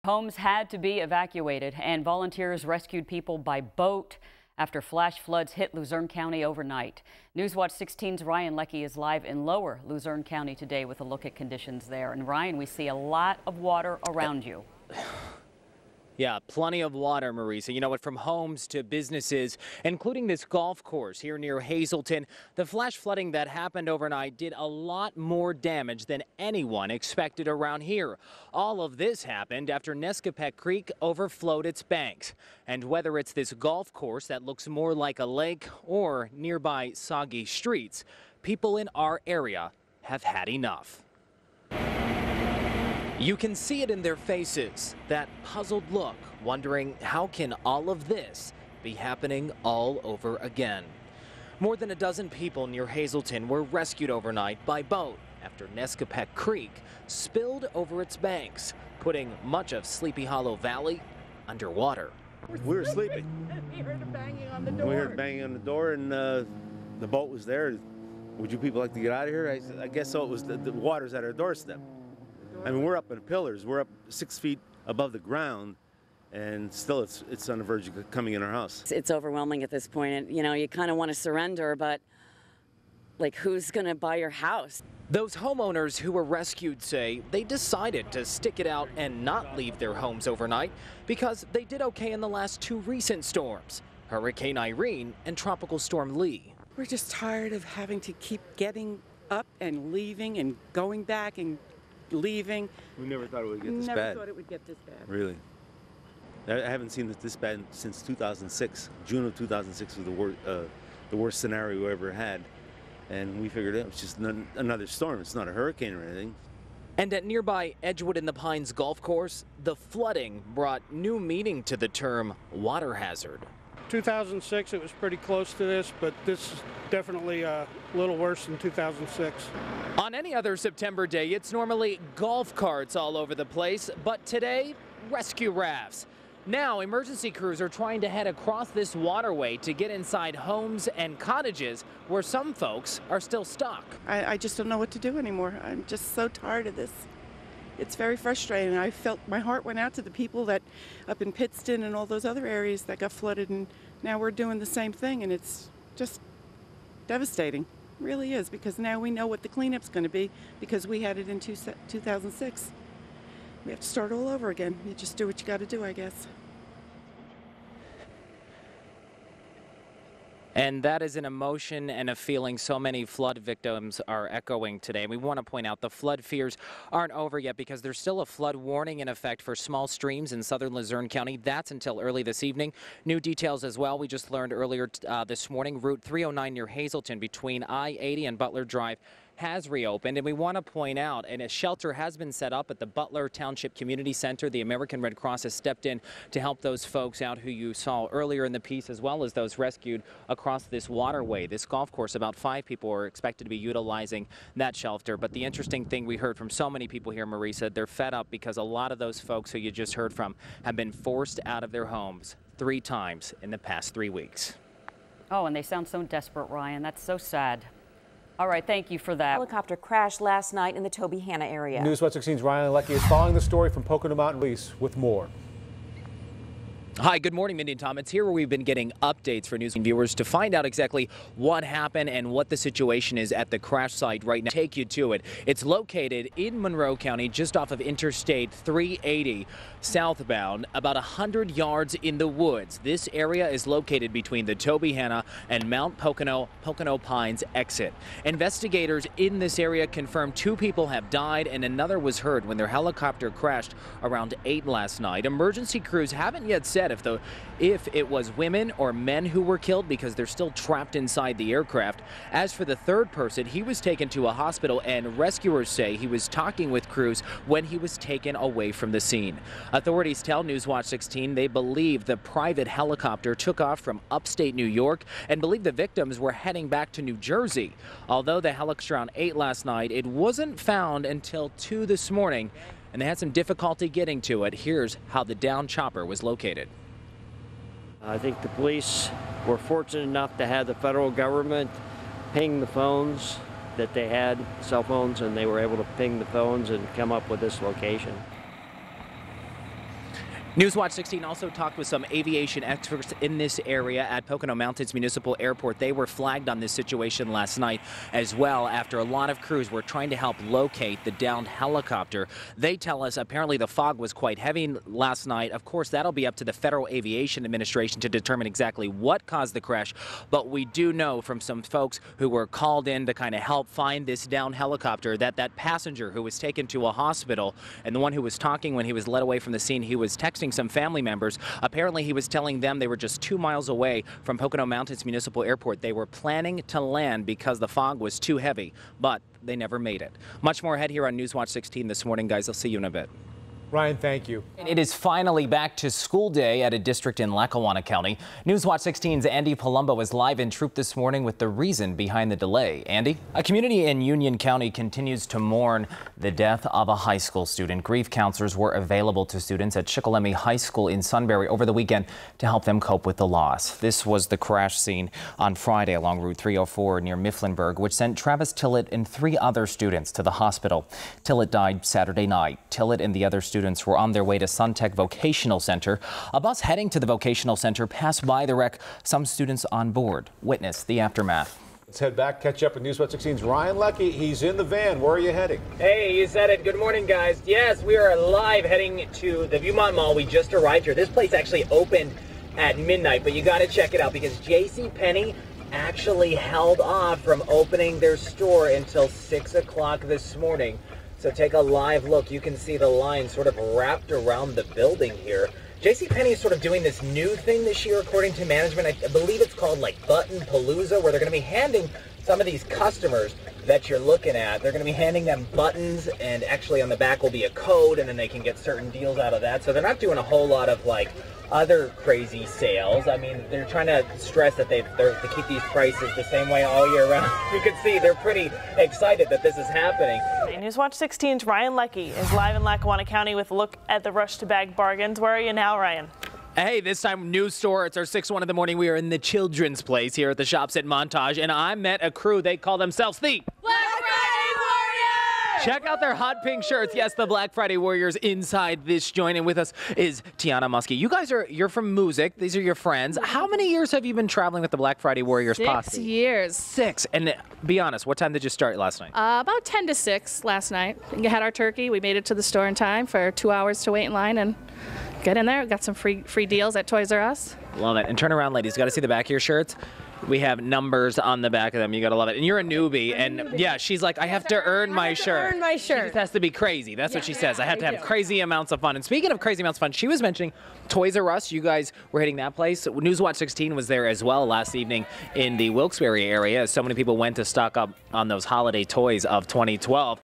Homes had to be evacuated and volunteers rescued people by boat after flash floods hit Luzerne County overnight. Newswatch 16's Ryan Leckey is live in lower Luzerne County today with a look at conditions there. And Ryan, we see a lot of water around you. Yeah, plenty of water, Marisa. You know what, from homes to businesses, including this golf course here near Hazleton. The flash flooding that happened overnight did a lot more damage than anyone expected around here. All of this happened after Nescopec Creek overflowed its banks. And whether it's this golf course that looks more like a lake or nearby soggy streets, people in our area have had enough. You can see it in their faces, that puzzled look, wondering how can all of this be happening all over again. More than a dozen people near Hazleton were rescued overnight by boat after Nescopec Creek spilled over its banks, putting much of Sleepy Hollow Valley underwater. We were sleeping. We heard a banging on the door. We heard banging on the door, and the boat was there. Would you people like to get out of here? I said, I guess so. It was the water's at our doorstep. I mean, we're up in the pillars. We're up 6 feet above the ground, and still it's on the verge of coming in our house. It's overwhelming at this point. And, you know, you kind of want to surrender, but like, who's going to buy your house? Those homeowners who were rescued say they decided to stick it out and not leave their homes overnight because they did okay in the last two recent storms, Hurricane Irene and Tropical Storm Lee. We're just tired of having to keep getting up and leaving and going back and leaving. We never thought it would get this bad. Never thought it would get this bad. Really. I haven't seen it this bad since 2006. June of 2006 was the worst scenario we ever had. And we figured it was just another storm. It's not a hurricane or anything. And at nearby Edgewood in the Pines golf course, the flooding brought new meaning to the term water hazard. 2006, it was pretty close to this, but this is definitely a little worse than 2006. On any other September day, it's normally golf carts all over the place, but today, rescue rafts. Now, emergency crews are trying to head across this waterway to get inside homes and cottages where some folks are still stuck. I just don't know what to do anymore. I'm just so tired of this. It's very frustrating. I felt my heart went out to the people that up in Pittston and all those other areas that got flooded, and now we're doing the same thing, and it's just devastating. It really is, because now we know what the cleanup's going to be because we had it in 2006. We have to start all over again. You just do what you got to do, I guess. And that is an emotion and a feeling so many flood victims are echoing today. We want to point out the flood fears aren't over yet because there's still a flood warning in effect for small streams in southern Luzerne County. That's until early this evening. New details as well. We just learned earlier this morning, Route 309 near Hazleton between I-80 and Butler Drive has reopened, and we want to point out, and a shelter has been set up at the Butler Township Community Center. The American Red Cross has stepped in to help those folks out who you saw earlier in the piece, as well as those rescued across this waterway. This golf course, about 5 people are expected to be utilizing that shelter. But the interesting thing we heard from so many people here, Marisa, they're fed up because a lot of those folks who you just heard from have been forced out of their homes 3 times in the past 3 weeks. Oh, and they sound so desperate, Ryan. That's so sad. All right, thank you for that. Helicopter crashed last night in the Tobyhanna area. Newswatch 16's Ryan Leckey is following the story from Pocono Mountain Police with more. Hi, good morning, Mindy and Tom. It's here where we've been getting updates for news viewers to find out exactly what happened and what the situation is at the crash site right now. Take you to it. It's located in Monroe County, just off of Interstate 380 southbound, about 100 yards in the woods. This area is located between the Tobyhanna and Mount Pocono Pines exit. Investigators in this area confirmed 2 people have died and another was hurt when their helicopter crashed around 8 last night. Emergency crews haven't yet said if it was women or men who were killed because they're still trapped inside the aircraft. As for the third person, he was taken to a hospital and rescuers say he was talking with crews when he was taken away from the scene. Authorities tell Newswatch 16 they believe the private helicopter took off from upstate New York and believe the victims were heading back to New Jersey. Although the helicopter around 8 last night, it wasn't found until 2 this morning, and they had some difficulty getting to it. Here's how the downed chopper was located. I think the police were fortunate enough to have the federal government ping the phones that they had, cell phones, and they were able to ping the phones and come up with this location. Newswatch 16 also talked with some aviation experts in this area at Pocono Mountains Municipal Airport. They were flagged on this situation last night as well after a lot of crews were trying to help locate the downed helicopter. They tell us apparently the fog was quite heavy last night. Of course, that'll be up to the Federal Aviation Administration to determine exactly what caused the crash. But we do know from some folks who were called in to kind of help find this downed helicopter that that passenger who was taken to a hospital and the one who was talking when he was led away from the scene, he was texting some family members. Apparently, he was telling them they were just 2 miles away from Pocono Mountains Municipal Airport. They were planning to land because the fog was too heavy, but they never made it. Much more ahead here on Newswatch 16 this morning, guys. I'll see you in a bit. Ryan, thank you. It is finally back to school day at a district in Lackawanna County. Newswatch 16's Andy Palumbo is live in Troop this morning with the reason behind the delay. Andy? A community in Union County continues to mourn the death of a high school student. Grief counselors were available to students at Shikellamy High School in Sunbury over the weekend to help them cope with the loss. This was the crash scene on Friday along Route 304 near Mifflinburg, which sent Travis Tillett and 3 other students to the hospital. Tillett died Saturday night. Tillett and the other students were on their way to Suntech Vocational Center. A bus heading to the vocational center passed by the wreck. Some students on board witnessed the aftermath. Let's head back, catch up with Newswatch 16's Ryan Leckey. He's in the van. Where are you heading? Hey, you said it. Good morning, guys. Yes, we are live heading to the Viewmont Mall. We just arrived here. This place actually opened at midnight, but you got to check it out because JCPenney actually held off from opening their store until 6 o'clock this morning. So take a live look. You can see the line sort of wrapped around the building here. JCPenney is sort of doing this new thing this year, according to management. I believe it's called like Button Palooza, where they're going to be handing some of these customers that you're looking at, they're going to be handing them buttons, and actually on the back will be a code, and then they can get certain deals out of that. So they're not doing a whole lot of like other crazy sales. I mean, they're trying to stress that they're to keep these prices the same way all year round. You can see they're pretty excited that this is happening. Newswatch 16's Ryan Leckey is live in Lackawanna County with a look at the rush to bag bargains. Where are you now, Ryan? Hey, this time news store. It's our 6-1 in the morning. We are in the children's place here at the shops at Montage, and I met a crew. They call themselves the Black Friday Warriors! Check out their hot pink shirts. Yes, the Black Friday Warriors inside this joint. And with us is Tiana Muskie. You guys you're from Music. These are your friends. How many years have you been traveling with the Black Friday Warriors posse? 6 years. 6. And be honest, what time did you start last night? About 10 to 6 last night. We had our turkey. We made it to the store in time for 2 hours to wait in line and get in there. We got some free deals at Toys R Us. Love it. And turn around, ladies. Got to see the back of your shirts. We have numbers on the back of them. You got to love it. And you're a newbie. And yeah, she's like, I have to earn my shirt. Earn my shirt. She just has to be crazy. That's what she says. I have to have crazy amounts of fun. And speaking of crazy amounts of fun, she was mentioning Toys R Us. You guys were hitting that place. Newswatch 16 was there as well last evening in the Wilkes-Barre area. So many people went to stock up on those holiday toys of 2012.